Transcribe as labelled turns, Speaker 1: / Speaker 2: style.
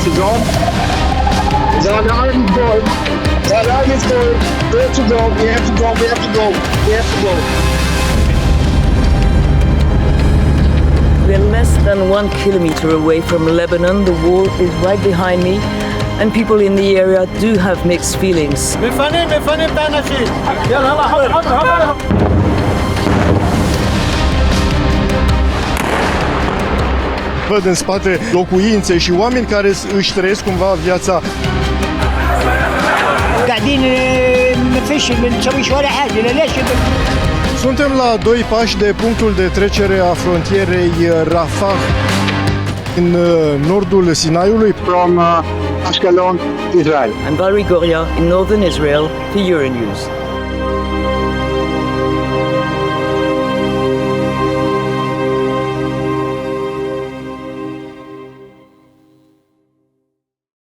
Speaker 1: to go. The alarm is going. The alarm is going. We have to go. We have to go. We have to go. We have to go.
Speaker 2: We're less than 1 kilometer away from Lebanon. The war is right behind me, and people in the area do have mixed feelings.
Speaker 3: Văd în spate locuințe și oameni care își trăiesc cumva viața. Suntem la 2 pași de punctul de trecere a frontierei Rafah în nordul Sinaiului.
Speaker 1: From Ashkelon, Israel.
Speaker 2: I'm Valerie Goria in northern Israel for Euronews.